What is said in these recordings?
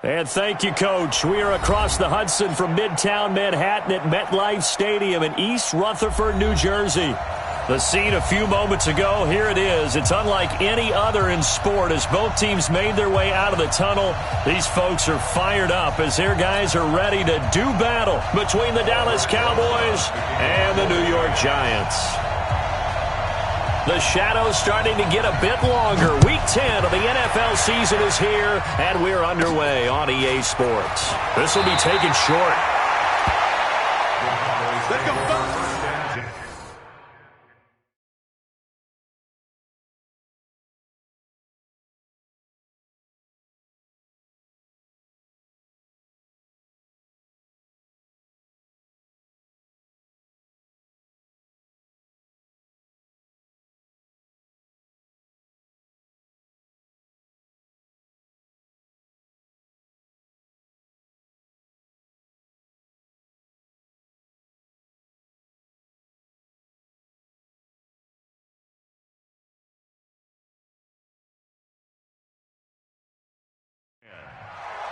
And thank you, Coach. We are across the Hudson from Midtown Manhattan at MetLife Stadium in East Rutherford, New Jersey. The scene a few moments ago, here it is. It's unlike any other in sport as both teams made their way out of the tunnel. These folks are fired up as their guys are ready to do battle between the Dallas Cowboys and the New York Giants. The shadow's starting to get a bit longer. Week 10 of the NFL season is here, and we're underway on EA Sports. This will be taken short.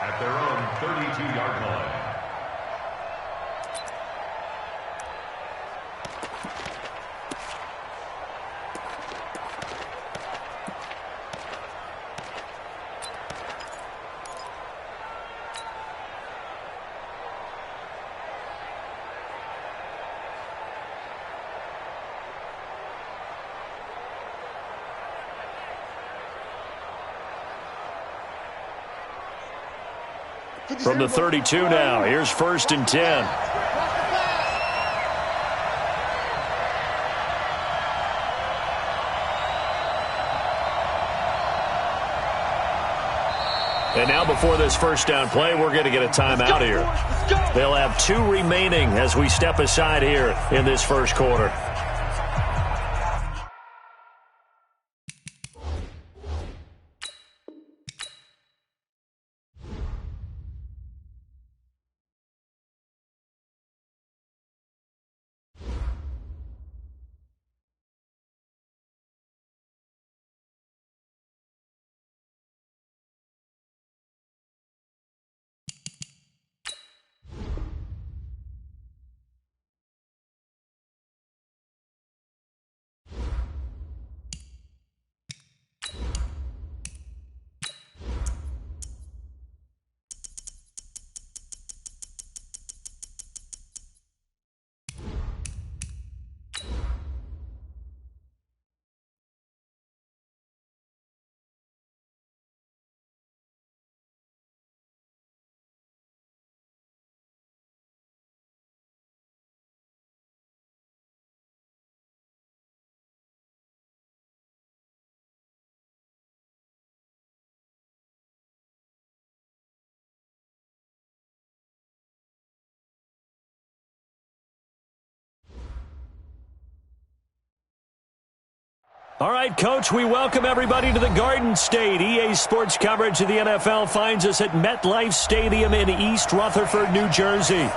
At their own 32-yard line. From the 32 now, here's 1st and 10. And now before this first down play, we're going to get a timeout here. They'll have 2 remaining as we step aside here in this first quarter. All right, Coach, we welcome everybody to the Garden State. EA Sports coverage of the NFL finds us at MetLife Stadium in East Rutherford, New Jersey.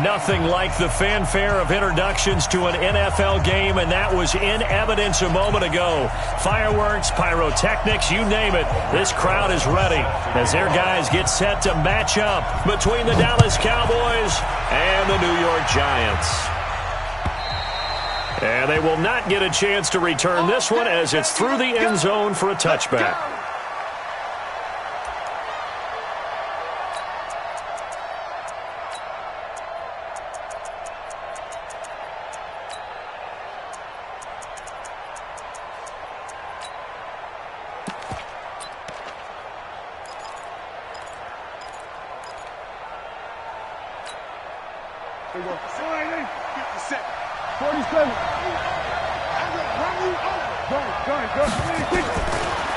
Nothing like the fanfare of introductions to an NFL game, and that was in evidence a moment ago. Fireworks, pyrotechnics, you name it. This crowd is ready as their guys get set to match up between the Dallas Cowboys and the New York Giants. And they will not get a chance to return this one as it's through the end zone for a touchback. There you go. Get the set. 47.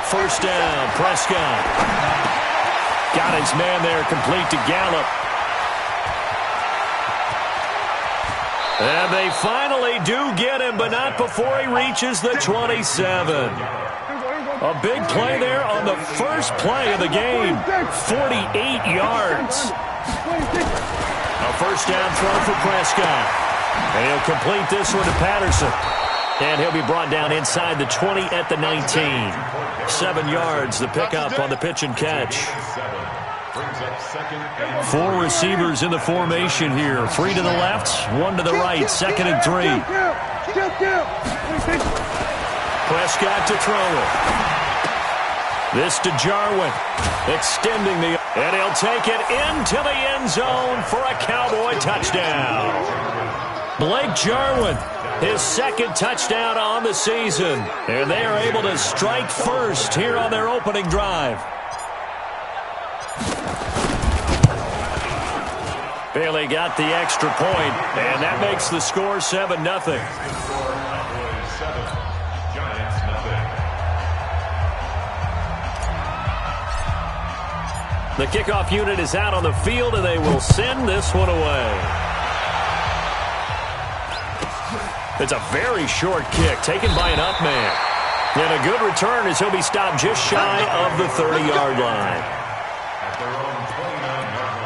First down, Prescott. Got his man there, complete to Gallup. And they finally do get him, but not before he reaches the 27. A big play there on the first play of the game. 48 yards. A first down throw for Prescott. And he'll complete this one to Patterson. And he'll be brought down inside the 20 at the 19. 7 yards, the pickup on the pitch and catch. Brings up second and 4 receivers in the formation here. 3 to the left, 1 to the right. 2nd and 3. Prescott to throw it. This to Jarwin. Extending the... And he'll take it into the end zone for a Cowboy touchdown. Blake Jarwin, his 2nd touchdown on the season. And they are able to strike first here on their opening drive. Bailey got the extra point, and that makes the score 7-0. The kickoff unit is out on the field, and they will send this one away. It's a very short kick taken by an up man. And a good return as he'll be stopped just shy of the 30-yard line. At their own 29-yard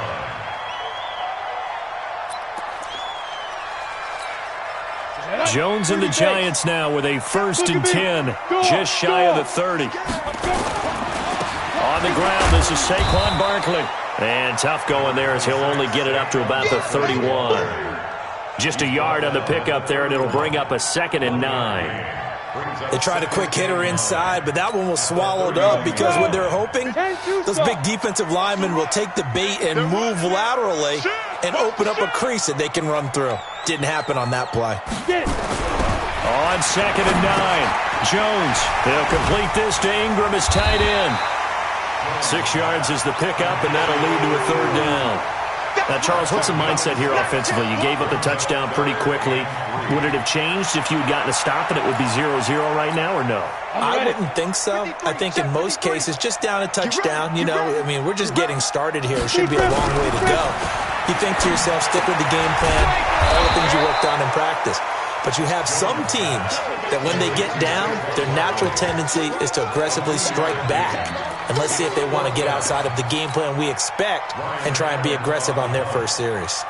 line. Jones and the Giants now with a 1st and 10, just shy of the 30. On the ground, this is Saquon Barkley. And tough going there as he'll only get it up to about the 31. Just a yard on the pickup there, and it'll bring up a 2nd and 9. They tried a quick hitter inside, but that one was swallowed up because what they're hoping, those big defensive linemen will take the bait and move laterally and open up a crease that they can run through. Didn't happen on that play. On 2nd and 9, Jones. They'll complete this to Ingram as tight end. 6 yards is the pickup, and that'll lead to a 3rd down. Now, Charles, what's the mindset here offensively? You gave up the touchdown pretty quickly. Would it have changed if you had gotten a stop and it would be 0-0 right now, or no? I wouldn't think so. I think in most cases, just down a touchdown, you know, I mean, we're just getting started here. It should be a long way to go. You think to yourself, stick with the game plan, all the things you worked on in practice. But you have some teams that when they get down, their natural tendency is to aggressively strike back. And let's see if they want to get outside of the game plan we expect and try and be aggressive on their first series.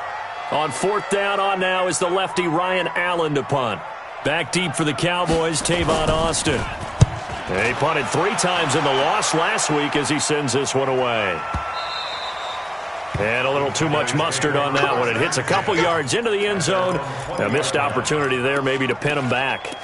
On 4th down on now is the lefty Ryan Allen to punt. Back deep for the Cowboys, Tavon Austin. He punted 3 times in the loss last week as he sends this one away. And a little too much mustard on that one. It hits a couple yards into the end zone. A missed opportunity there maybe to pin him back.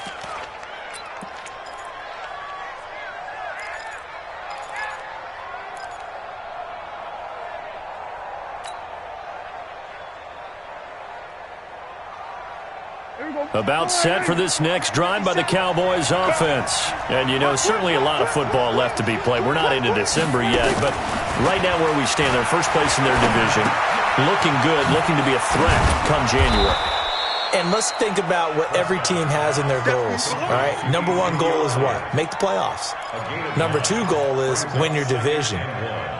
About set for this next drive by the Cowboys offense. And, you know, certainly a lot of football left to be played. We're not into December yet, but right now where we stand, they're first place in their division. Looking good, looking to be a threat come January. And let's think about what every team has in their goals, all right? Number 1 goal is what? Make the playoffs. Number 2 goal is win your division.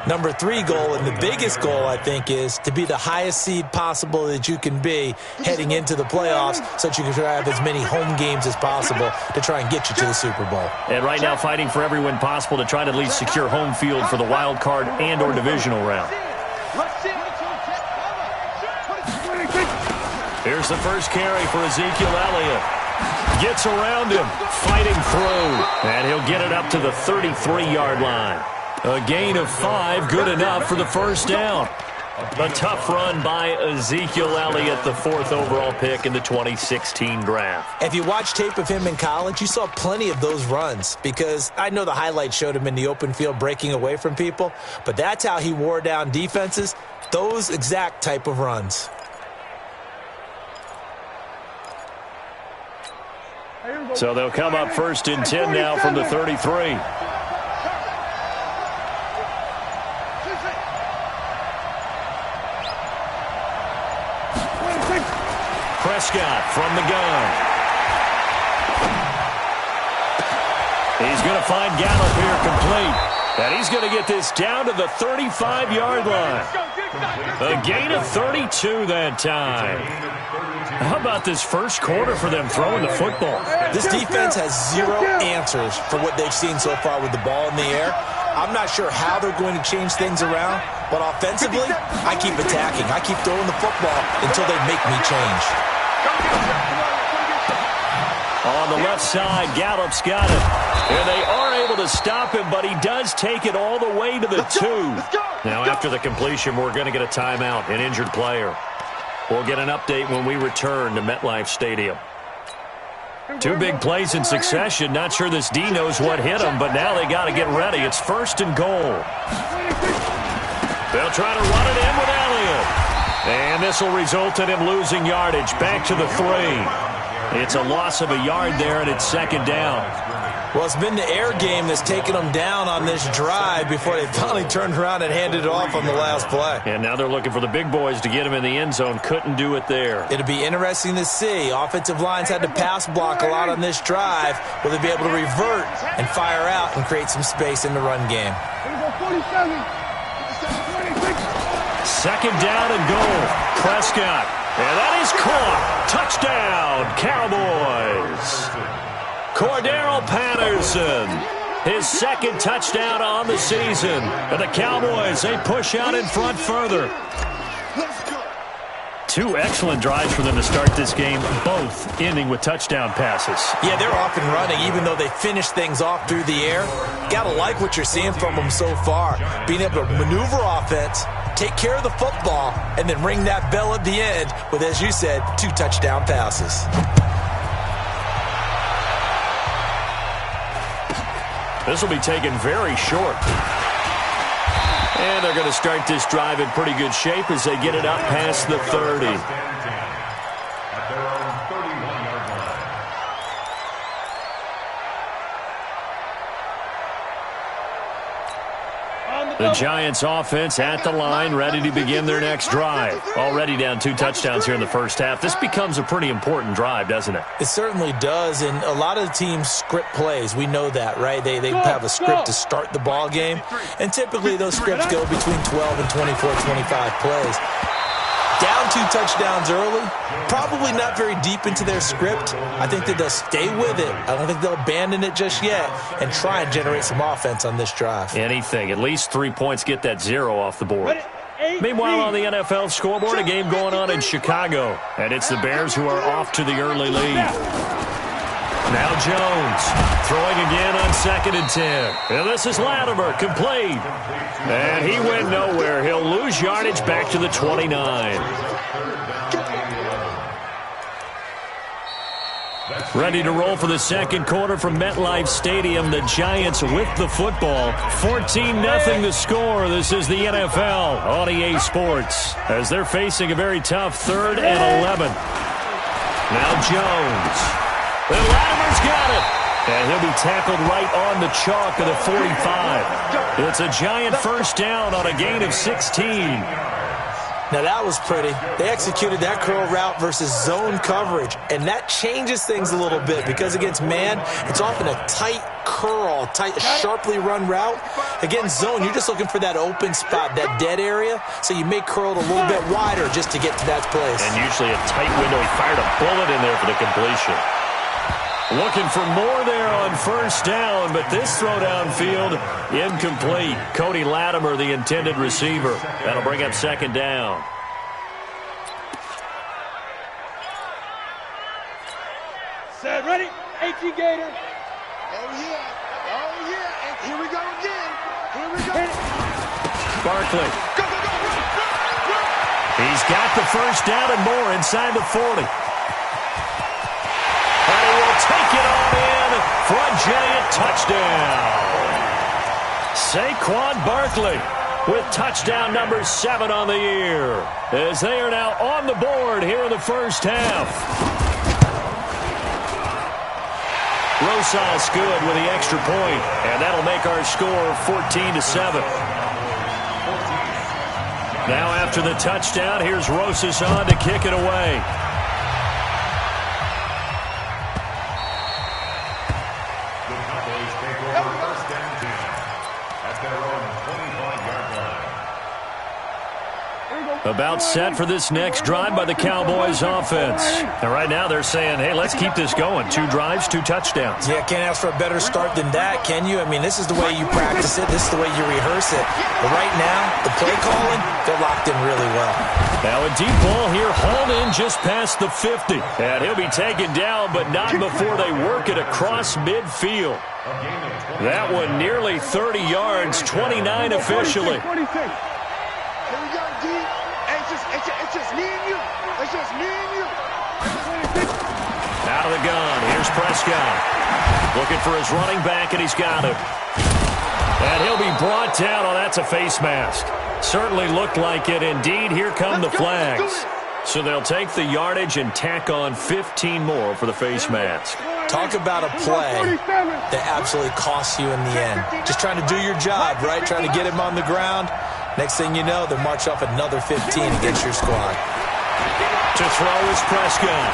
Number 3 goal, and the biggest goal, I think, is to be the highest seed possible that you can be heading into the playoffs so that you can try to have as many home games as possible to try and get you to the Super Bowl. And right now fighting for every win possible to try to at least secure home field for the wild card and or divisional round. Here's the first carry for Ezekiel Elliott. Gets around him, fighting through, and he'll get it up to the 33-yard line. A gain of 5, good enough for the first down. A tough run by Ezekiel Elliott, the 4th overall pick in the 2016 draft. If you watch tape of him in college, you saw plenty of those runs because I know the highlights showed him in the open field breaking away from people, but that's how he wore down defenses, those exact type of runs. So they'll come up 1st and 10 now from the 33. Prescott from the gun. He's going to find Gallup here complete. And he's going to get this down to the 35-yard line. A gain of 32 that time. How about this first quarter for them throwing the football? This defense has 0 answers for what they've seen so far with the ball in the air. I'm not sure how they're going to change things around, but offensively, I keep attacking. I keep throwing the football until they make me change. On the left side, Gallup's got it. And they are able to stop him, but he does take it all the way to the 2. Now, after the completion, we're going to get a timeout, an injured player. We'll get an update when we return to MetLife Stadium. 2 big plays in succession. Not sure this D knows what hit him, but now they got to get ready. It's 1st and goal. They'll try to run it in with Elliott. And this will result in him losing yardage. Back to the 3. It's a loss of a yard there, and it's 2nd down. Well, it's been the air game that's taken them down on this drive before they finally turned around and handed it off on the last play. And now they're looking for the big boys to get him in the end zone. Couldn't do it there. It'll be interesting to see. Offensive lines had to pass block a lot on this drive. Will they be able to revert and fire out and create some space in the run game? 2nd down and goal. Prescott. And that is caught. Touchdown, Cowboys. Cordero Patterson, his 2nd touchdown on the season. And the Cowboys, they push out in front further. 2 excellent drives for them to start this game, both ending with touchdown passes. Yeah, they're off and running, even though they finished things off through the air. Gotta like what you're seeing from them so far. Being able to maneuver offense, take care of the football, and then ring that bell at the end with, as you said, 2 touchdown passes. This will be taken very short. And they're going to start this drive in pretty good shape as they get it up past the 30. At their own 31-yard line. The Giants offense at the line, ready to begin their next drive. Already down 2 touchdowns here in the first half. This becomes a pretty important drive, doesn't it? It certainly does, and a lot of teams script plays. We know that, right? They have a script to start the ball game, and typically those scripts go between 12 and 24, 25 plays. Down 2 touchdowns early, probably not very deep into their script. I think that they'll stay with it. I don't think they'll abandon it just yet and try and generate some offense on this drive. Anything. At least 3 points, get that 0 off the board. Meanwhile, on the NFL scoreboard, a game going on in Chicago. And it's the Bears who are off to the early lead. Now Jones throwing again on 2nd and 10. And this is Latimer, complete. And he went nowhere. He'll lose yardage back to the 29. Ready to roll for the 2nd quarter from MetLife Stadium. The Giants with the football. 14-0 the score. This is the NFL on EA Sports as they're facing a very tough 3rd and 11. Now Jones. And Latimer's got it. And he'll be tackled right on the chalk of the 45. It's a Giant first down on a gain of 16. Now that was pretty. They executed that curl route versus zone coverage, and that changes things a little bit because against man, it's often a tight curl, sharply run route. Against zone, you're just looking for that open spot, that dead area, so you may curl it a little bit wider just to get to that place. And usually a tight window. He fired a bullet in there for the completion. Looking for more there on first down, but this throw downfield incomplete. Cody Latimer, the intended receiver. That'll bring up 2nd down. Set, ready? AT Gator. Oh, yeah. Oh, yeah. And here we go again. Here we go. Barkley. Go, go, go. Run. He's got the first down and more inside the 40. Take it on in for a Giant touchdown. Saquon Barkley with touchdown number 7 on the year as they are now on the board here in the first half. Rosas good with the extra point, and that'll make our score 14-7. Now after the touchdown, here's Rosas on to kick it away. About set for this next drive by the Cowboys offense. And right now they're saying, hey, let's keep this going. 2 drives, 2 touchdowns. Yeah, can't ask for a better start than that, can you? I mean, this is the way you practice it. This is the way you rehearse it. But right now, the play calling, they're locked in really well. Now a deep ball here, hauled in just past the 50. And he'll be taken down, but not before they work it across midfield. That one nearly 30 yards, 29 officially. 46. Here we go, D. It's just me and you. It's just me and you. Out of the gun, here's Prescott. Looking for his running back, and he's got him. And he'll be brought down. Oh, that's a face mask. Certainly looked like it. Indeed, here come the flags. So they'll take the yardage and tack on 15 more for the face mask. Talk about a play that absolutely costs you in the end. Just trying to do your job, right? Trying to get him on the ground. Next thing you know, they'll march off another 15 against your squad. To throw is Prescott.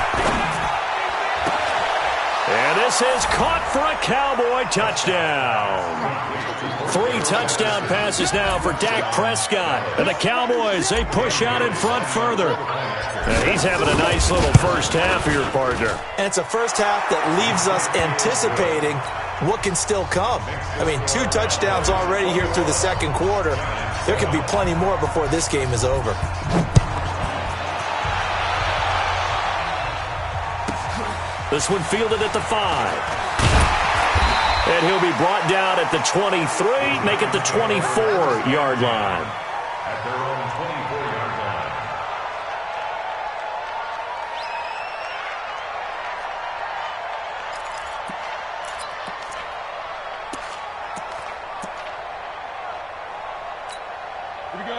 And this is caught for a Cowboy touchdown. 3 touchdown passes now for Dak Prescott. And the Cowboys, they push out in front further. And he's having a nice little first half here, partner. And it's a first half that leaves us anticipating what can still come. I mean, 2 touchdowns already here through the second quarter. There could be plenty more before this game is over. This one fielded at the 5. And he'll be brought down at the 23, make it the 24-yard line. At their own 24-yard line.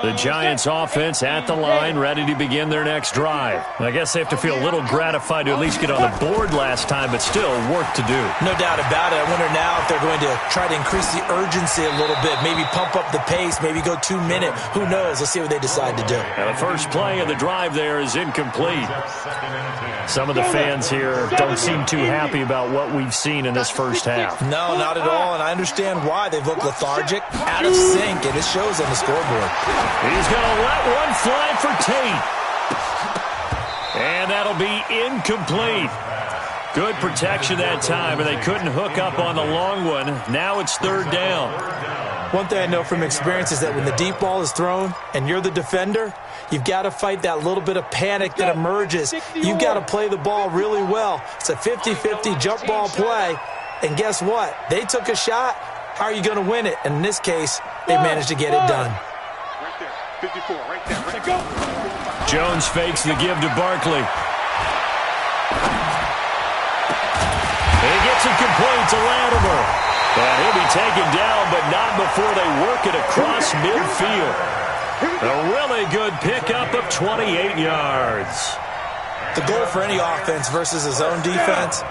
The Giants offense at the line, ready to begin their next drive. I guess they have to feel a little gratified to at least get on the board last time, but still work to do. No doubt about it. I wonder now if they're going to try to increase the urgency a little bit, maybe pump up the pace, maybe go 2-minute. Who knows? Let's see what they decide to do. And the first play of the drive there is incomplete. Some of the fans here don't seem too happy about what we've seen in this first half. No, not at all, and I understand why. They've looked lethargic, out of sync, and it shows on the scoreboard. He's going to let one fly for Tate. And that'll be incomplete. Good protection that time, and they couldn't hook up on the long one. Now it's 3rd down. One thing I know from experience is that when the deep ball is thrown and you're the defender, you've got to fight that little bit of panic that emerges. You've got to play the ball really well. It's a 50-50 jump ball play, and guess what? They took a shot. How are you going to win it? And in this case, they managed to get it done. 54, right there. Right go. Jones fakes the give to Barkley. He gets it complete to Latimer. And he'll be taken down, but not before they work it across midfield. A really good pickup of 28 yards. The goal for any offense versus his own defense,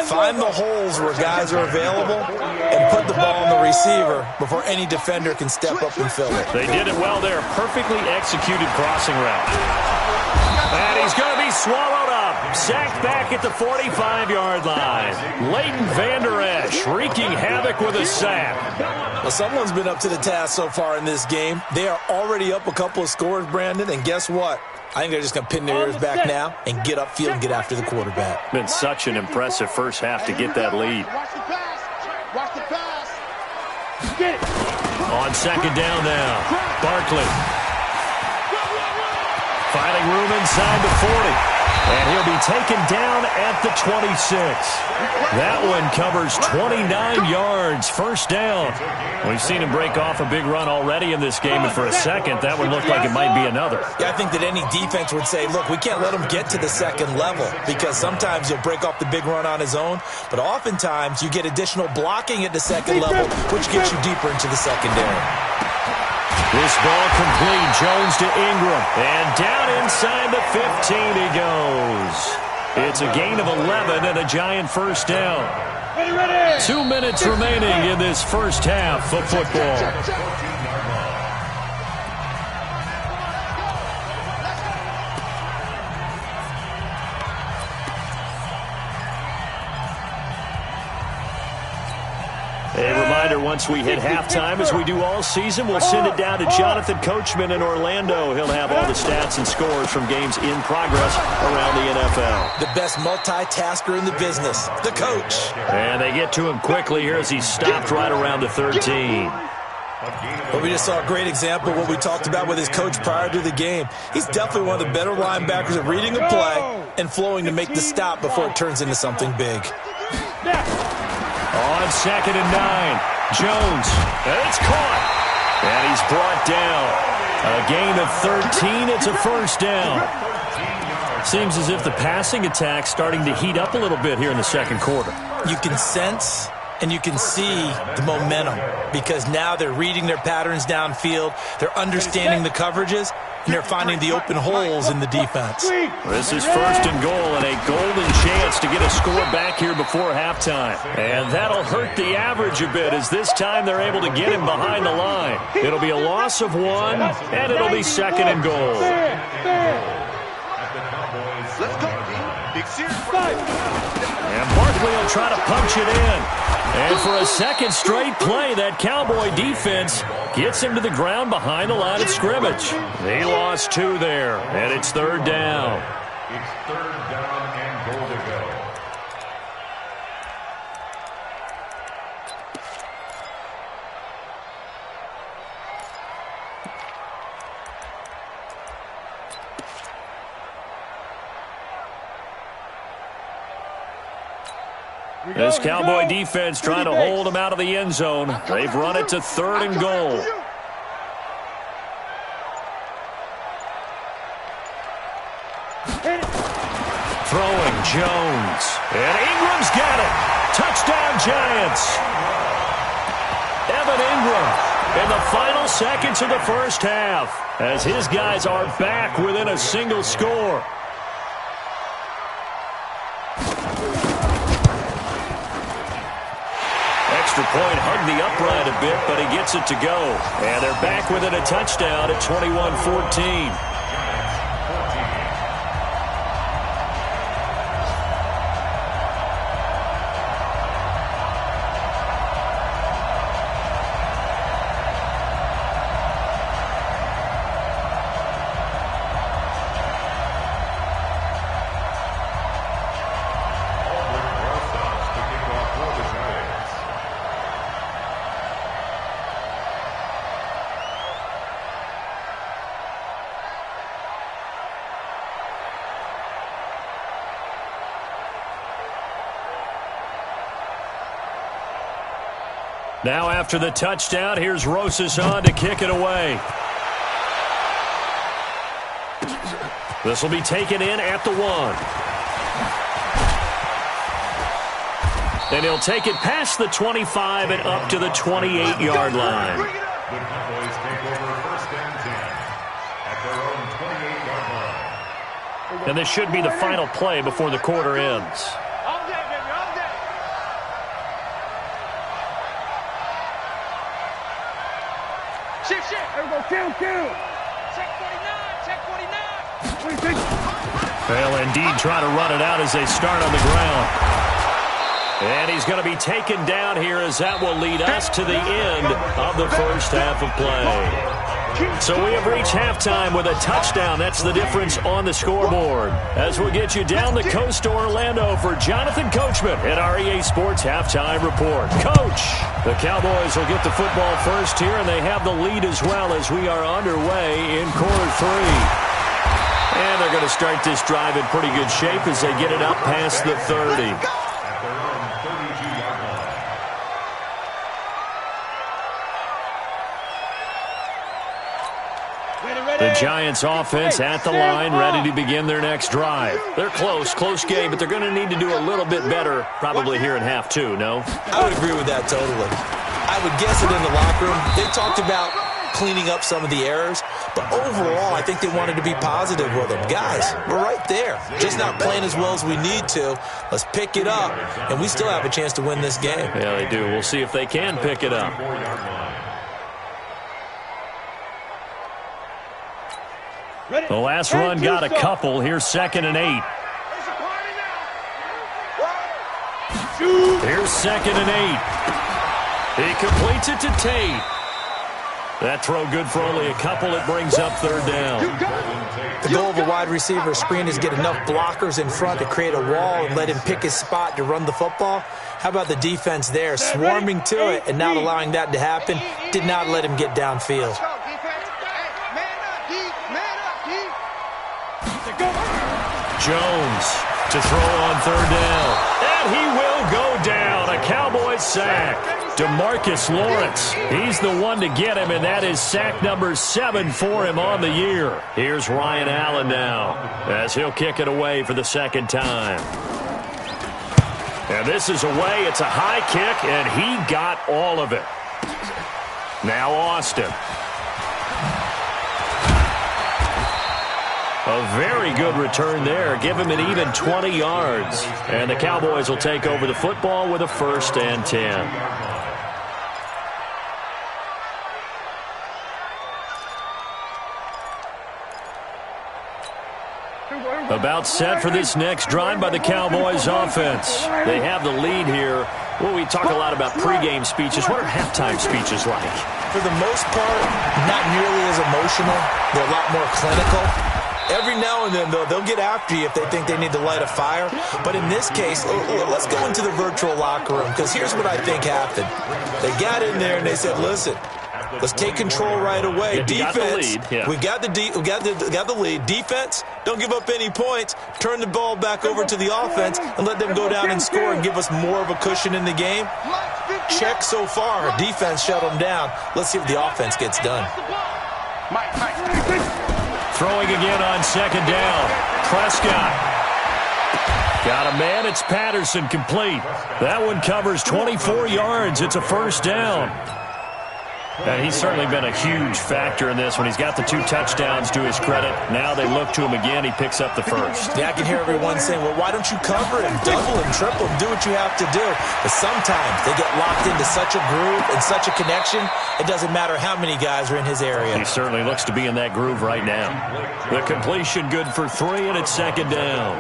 find the holes where guys are available and put the ball on the receiver before any defender can step up and fill it. They did it well there. Perfectly executed crossing route. And he's going to be swallowed up. Sacked back at the 45-yard line. Leighton Vander Esch wreaking havoc with a sack. Well, someone's been up to the task so far in this game. They are already up a couple of scores, Brandon, and guess what? I think they're just going to pin their ears back now and get upfield and get after the quarterback. Been such an impressive first half to get that lead. Watch the pass. Watch the pass. Get it. On 2nd down now, Barkley. Finding room inside the 40. And he'll be taken down at the 26. That one covers 29 yards, 1st down. We've seen him break off a big run already in this game, and for a second, that one looked like it might be another. Yeah, I think that any defense would say, look, we can't let him get to the 2nd level because sometimes he'll break off the big run on his own, but oftentimes you get additional blocking at the 2nd level, which gets you deeper into the secondary. This ball complete. Jones to Ingram. And down inside the 15 he goes. It's a gain of 11 and a Giant 1st down. 2 minutes remaining in this first half of football. A reminder, once we hit halftime, as we do all season, we'll send it down to Jonathan Coachman in Orlando. He'll have all the stats and scores from games in progress around the NFL. The best multitasker in the business, the coach. And they get to him quickly here as he stopped right around the 13. Well, we just saw a great example of what we talked about with his coach prior to the game. He's definitely one of the better linebackers at reading a play and flowing to make the stop before it turns into something big. On 2nd and 9, Jones, and it's caught, and he's brought down. A gain of 13, it's a first down. Seems as if the passing attack's starting to heat up a little bit here in the second quarter. You can sense and you can see the momentum because now they're reading their patterns downfield, they're understanding the coverages, and they're finding the open holes in the defense. This is 1st and goal and a golden chance to get a score back here before halftime. And that'll hurt the average a bit as this time they're able to get him behind the line. It'll be a loss of 1, and it'll be 2nd and goal. Let's go, big series. And Barkley will try to punch it in. And for a second straight play, that Cowboy defense gets him to the ground behind the line of scrimmage. They lost 2 there, and it's 3rd down. It's 3rd down and goal to go. This Cowboy defense trying to hold him out of the end zone. They've run it to 3rd and goal. Throwing Jones. And Ingram's got it. Touchdown Giants. Evan Ingram in the final seconds of the first half as his guys are back within a single score. Extra point hugged the upright a bit, but he gets it to go. And they're back within a touchdown at 21-14. Now after the touchdown, here's Rosas on to kick it away. This will be taken in at the 1. And he'll take it past the 25 and up to the 28-yard line. The Cowboys take over 1st and 10 at their own 28-yard line. And this should be the final play before the quarter ends. Kill. Check 49. They'll indeed try to run it out as they start on the ground. And he's going to be taken down here as that will lead us to the end of the first half of play. So we have reached halftime with a touchdown. That's the difference on the scoreboard. As we'll get you down the coast to Orlando for Jonathan Coachman at our EA Sports Halftime Report. Coach, the Cowboys will get the football first here, and they have the lead as well as we are underway in quarter 3. And they're going to start this drive in pretty good shape as they get it up past the 30. The Giants offense at the line, ready to begin their next drive. They're close game, but they're going to need to do a little bit better probably here in half 2, no? I would agree with that totally. I would guess it in the locker room. They talked about cleaning up some of the errors, but overall I think they wanted to be positive with them. Guys, we're right there. Just not playing as well as we need to. Let's pick it up, and we still have a chance to win this game. Yeah, they do. We'll see if they can pick it up. The last run got a couple. Here's 2nd and 8. Here's 2nd and 8. He completes it to Tate. That throw good for only a couple. It brings up 3rd down. The goal of a wide receiver screen is get enough blockers in front to create a wall and let him pick his spot to run the football. How about the defense there, swarming to it and not allowing that to happen? Did not let him get downfield. Jones to throw on third down. And he will go down. A Cowboys sack. DeMarcus Lawrence, he's the one to get him, and that is sack number 7 for him on the year. Here's Ryan Allen now as he'll kick it away for the second time. And this is away. It's a high kick, and he got all of it. Now Austin. A very good return there. Give him an even 20 yards. And the Cowboys will take over the football with a 1st and 10. About set for this next drive by the Cowboys offense. They have the lead here. Well, we talk a lot about pregame speeches. What are halftime speeches like? For the most part, not nearly as emotional. They're a lot more clinical. Every now and then, though, they'll get after you if they think they need to light a fire. But in this case, let's go into the virtual locker room, because here's what I think happened. They got in there and they said, listen, let's take control right away. Defense, we got the lead. Defense, don't give up any points. Turn the ball back over to the offense and let them go down and score and give us more of a cushion in the game. Check so far. Defense shut them down. Let's see if the offense gets done. Throwing again on second down. Prescott. Got a man. It's Patterson, complete. That one covers 24 yards. It's a 1st down. And he's certainly been a huge factor in this when he's got the 2 touchdowns to his credit. Now they look to him again. He picks up the 1st. Yeah, I can hear everyone saying, well, why don't you cover him, double him, triple him, do what you have to do. But sometimes they get locked into such a groove and such a connection, it doesn't matter how many guys are in his area. He certainly looks to be in that groove right now. The completion good for 3, and it's 2nd down.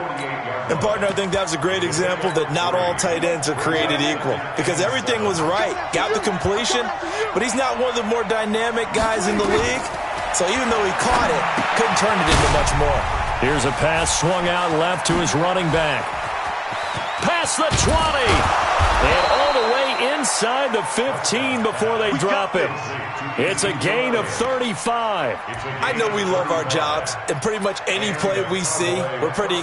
And, partner, I think that's a great example that not all tight ends are created equal, because everything was right. Got the completion, but he's not one of the more dynamic guys in the league. So even though he caught it, couldn't turn it into much more. Here's a pass swung out left to his running back. Past the 20. And all the way inside the 15 before they drop it. It's a gain of 35. I know we love our jobs, and pretty much any play we see, we're pretty,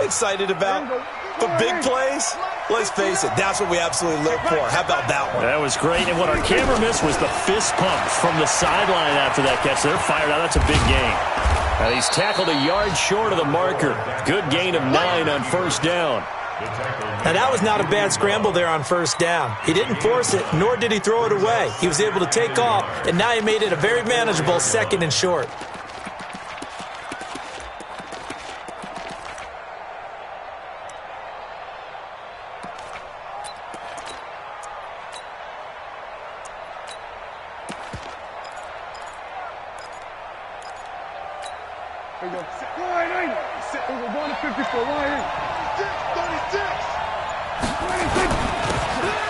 excited about. But big plays, let's face it, that's what we absolutely live for. How about that one? That was great, and what our camera missed was the fist pump from the sideline after that catch. They're fired out. That's a big gain. And he's tackled a yard short of the marker. Good gain of 9 on 1st down. Now, that was not a bad scramble there on 1st down. He didn't force it, nor did he throw it away. He was able to take off, and now he made it a very manageable 2nd and short.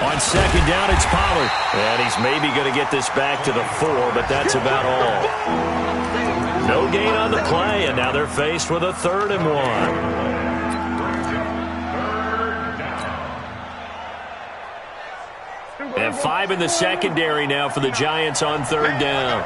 On 2nd down, it's Pollard. And he's maybe going to get this back to the 4, but that's about all. No gain on the play, and now they're faced with a 3rd and 1. And 5 in the secondary now for the Giants on 3rd down.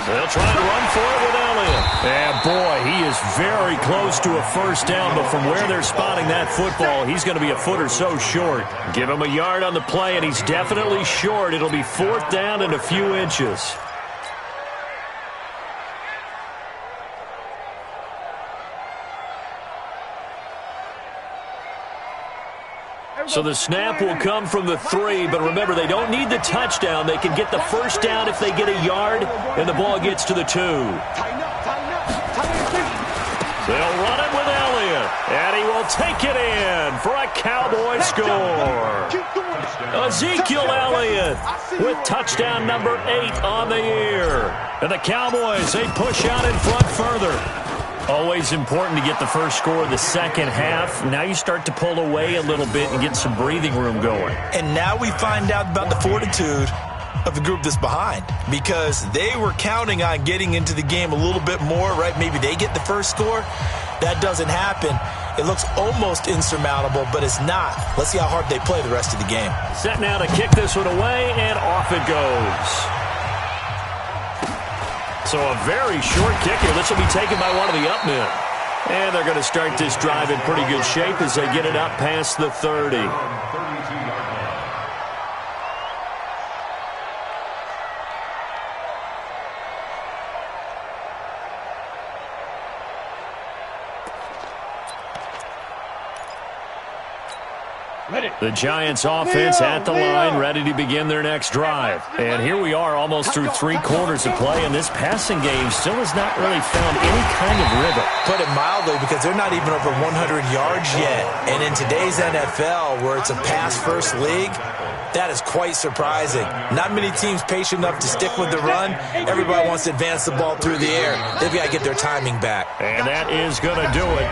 They'll try to run for it with Elliott. And, boy, he is very close to a 1st down, but from where they're spotting that football, he's going to be a foot or so short. Give him a yard on the play, and he's definitely short. It'll be 4th down and a few inches. So the snap will come from the 3, but remember, they don't need the touchdown. They can get the 1st down if they get a yard, and the ball gets to the 2. They'll run it with Elliott, and he will take it in for a Cowboy score. Ezekiel Elliott with touchdown number 8 on the year. And the Cowboys, they push out in front further. Always important to get the first score of the second half. Now you start to pull away a little bit and get some breathing room going. And now we find out about the fortitude of the group that's behind, because they were counting on getting into the game a little bit more, right? Maybe they get the first score. That doesn't happen. It looks almost insurmountable, but it's not. Let's see how hard they play the rest of the game. Set now to kick this one away, and off it goes. So a very short kick here. This will be taken by one of the up men. And they're going to start this drive in pretty good shape as they get it up past the 30. The Giants offense at the line, ready to begin their next drive. And here we are almost through 3 quarters of play, and this passing game still has not really found any kind of rhythm. Put it mildly, because they're not even over 100 yards yet. And in today's NFL, where it's a pass-first league, that is quite surprising. Not many teams patient enough to stick with the run. Everybody wants to advance the ball through the air. They've got to get their timing back. And that is going to do it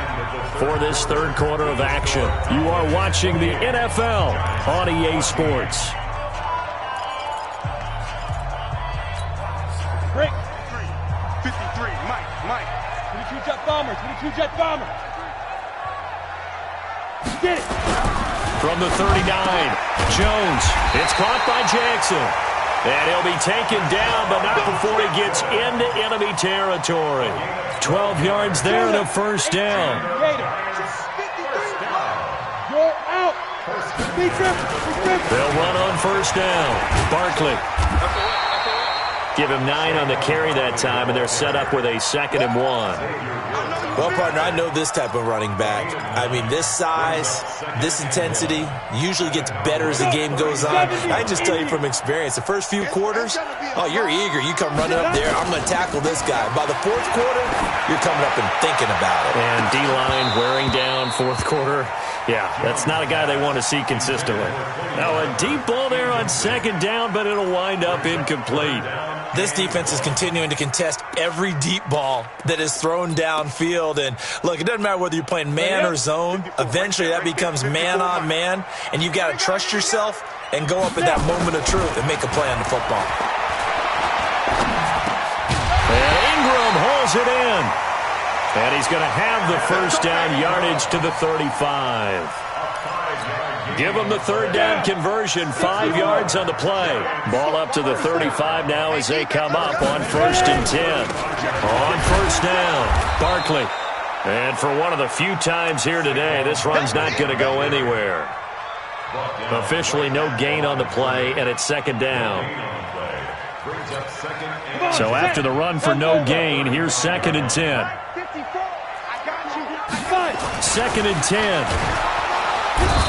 for this third quarter of action. You are watching the NFL on EA Sports. Break. 53, Mike. 22 jet bomber, 22 jet bomber. Get it. From the 39, Jones. It's caught by Jackson. And he'll be taken down, but not before he gets into enemy territory. 12 yards there and a first down. You're out. They'll run on first down. Barkley. Give him 9 on the carry that time, and they're set up with a 2nd and 1. Well, partner, I know this type of running back. I mean, this size, this intensity usually gets better as the game goes on. I can just tell you from experience, the first few quarters, oh, you're eager. You come running up there, I'm going to tackle this guy. By the fourth quarter, you're coming up and thinking about it. And D-line wearing down fourth quarter. Yeah, that's not a guy they want to see consistently. Now, a deep ball there on 2nd down, but it'll wind up incomplete. This defense is continuing to contest every deep ball that is thrown downfield. And, look, it doesn't matter whether you're playing man or zone. Eventually, that becomes man-on-man, and you've got to trust yourself and go up in that moment of truth and make a play on the football. And Ingram hauls it in. And he's going to have the first down yardage to the 35. Give them the 3rd down conversion, 5 yards on the play. Ball up to the 35 now as they come up on 1st and 10. On first down, Barkley. And for one of the few times here today, this run's not going to go anywhere. Officially no gain on the play, and it's 2nd down. So after the run for no gain, here's 2nd and 10. 2nd and 10.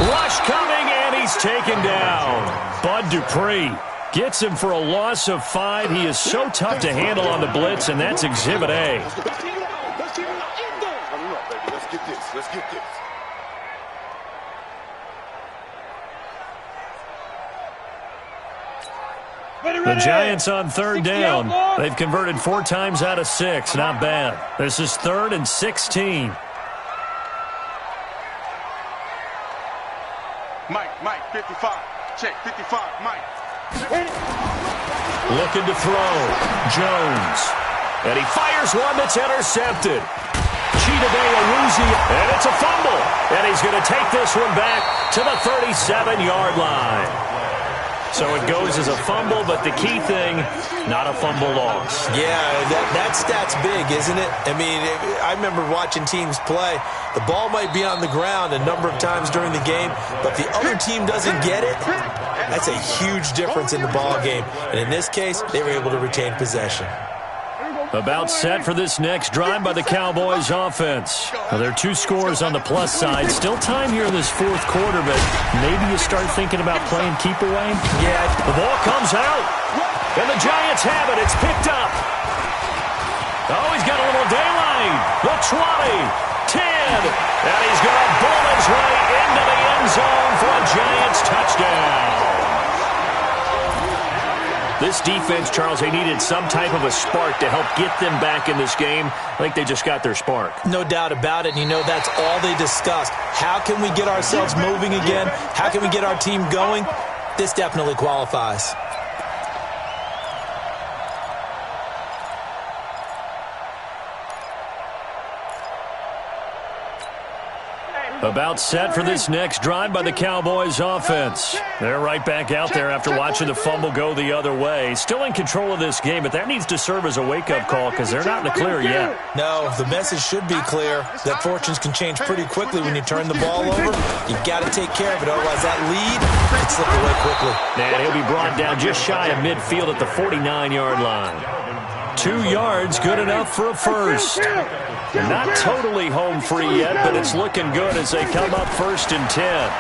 Rush coming, and he's taken down. Bud Dupree gets him for a loss of 5. He is so tough to handle on the blitz, and that's Exhibit A. Let's get this. The Giants on 3rd down. They've converted 4 times out of 6. Not bad. This is 3rd and 16. Mike, 55. Check, 55, Mike. Looking to throw. Jones. And he fires one that's intercepted. Chidobe Awuzie, and it's a fumble. And he's going to take this one back to the 37-yard line. So it goes as a fumble, but the key thing, not a fumble loss. Yeah, that stat's big, isn't it? I mean, I remember watching teams play. The ball might be on the ground a number of times during the game, but the other team doesn't get it. That's a huge difference in the ball game. And in this case, they were able to retain possession. About set for this next drive by the Cowboys offense. Well, there are 2 scores on the plus side. Still time here in this 4th quarter, but maybe you start thinking about playing keep away. Yeah. The ball comes out, and the Giants have it. It's picked up. Oh, he's got a little daylight. The 20, 10, and he's going to bull his way into the end zone for a Giants touchdown. This defense, Charles, they needed some type of a spark to help get them back in this game. I think they just got their spark. No doubt about it. And you know that's all they discussed. How can we get ourselves moving again? How can we get our team going? This definitely qualifies. About set for this next drive by the Cowboys offense. They're right back out there after watching the fumble go the other way. Still in control of this game, but that needs to serve as a wake-up call because they're not in the clear yet. No, the message should be clear that fortunes can change pretty quickly when you turn the ball over. You got to take care of it, otherwise that lead could slip away quickly. And he'll be brought down just shy of midfield at the 49-yard line. 2 yards, good enough for a first. Not totally home free yet, but it's looking good as they come up 1st and 10.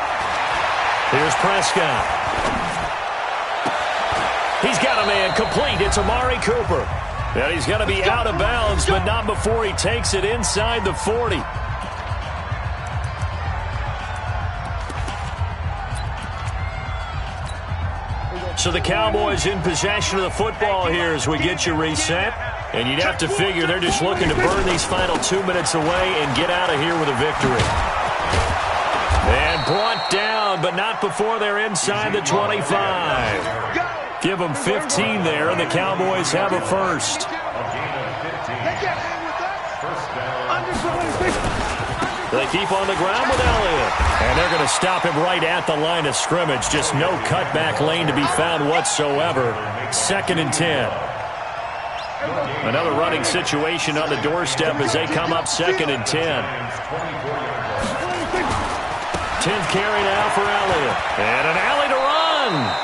Here's Prescott. He's got a man complete. It's Amari Cooper. And he's going to be out of bounds, but not before he takes it inside the 40. So the Cowboys in possession of the football here as we get you reset. And you'd have to figure they're just looking to burn these final 2 minutes away and get out of here with a victory. And brought down, but not before they're inside the 25. Give them 15 there, and the Cowboys have a first. They keep on the ground with Elliott. And they're going to stop him right at the line of scrimmage. Just no cutback lane to be found whatsoever. 2nd and 10. Another running situation on the doorstep as they come up 2nd and 10. 10th carry now for Elliott. And an alley to run.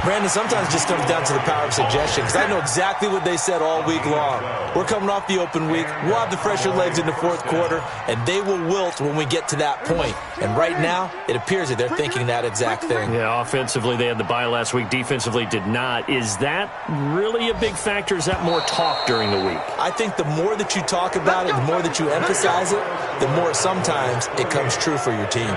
Brandon, sometimes it just comes down to the power of suggestion because I know exactly what they said all week long. We're coming off the open week. We'll have the fresher legs in the 4th quarter, and they will wilt when we get to that point. And right now, it appears that they're thinking that exact thing. Yeah, offensively, they had the bye last week. Defensively, did not. Is that really a big factor? Is that more talk during the week? I think the more that you talk about it, the more that you emphasize it, the more sometimes it comes true for your team.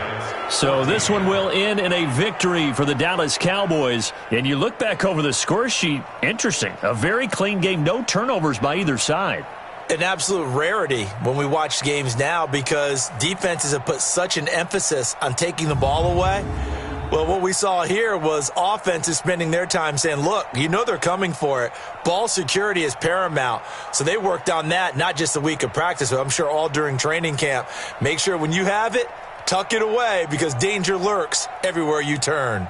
So this one will end in a victory for the Dallas Cowboys. And you look back over the score sheet, interesting. A very clean game, no turnovers by either side. An absolute rarity when we watch games now because defenses have put such an emphasis on taking the ball away. Well, what we saw here was offenses spending their time saying, look, you know they're coming for it. Ball security is paramount. So they worked on that, not just a week of practice, but I'm sure all during training camp. Make sure when you have it, tuck it away because danger lurks everywhere you turn.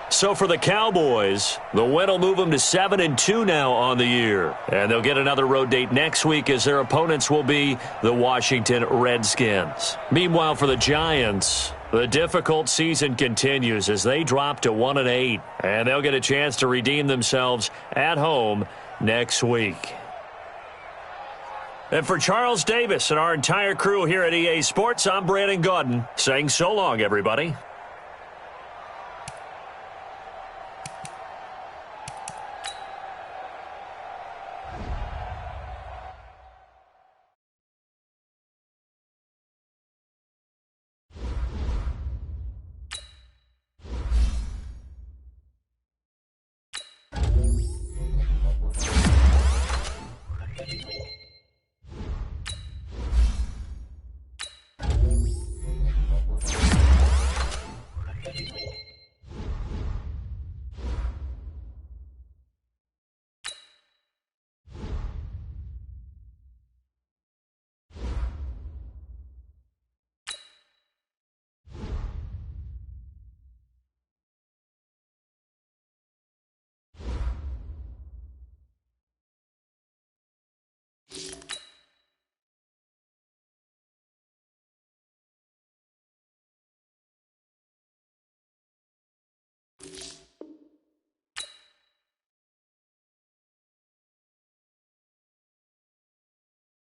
So for the Cowboys, the win will move them to 7-2 now on the year. And they'll get another road date next week as their opponents will be the Washington Redskins. Meanwhile, for the Giants, the difficult season continues as they drop to 1-8. And they'll get a chance to redeem themselves at home next week. And for Charles Davis and our entire crew here at EA Sports, I'm Brandon Gaudin saying so long, everybody.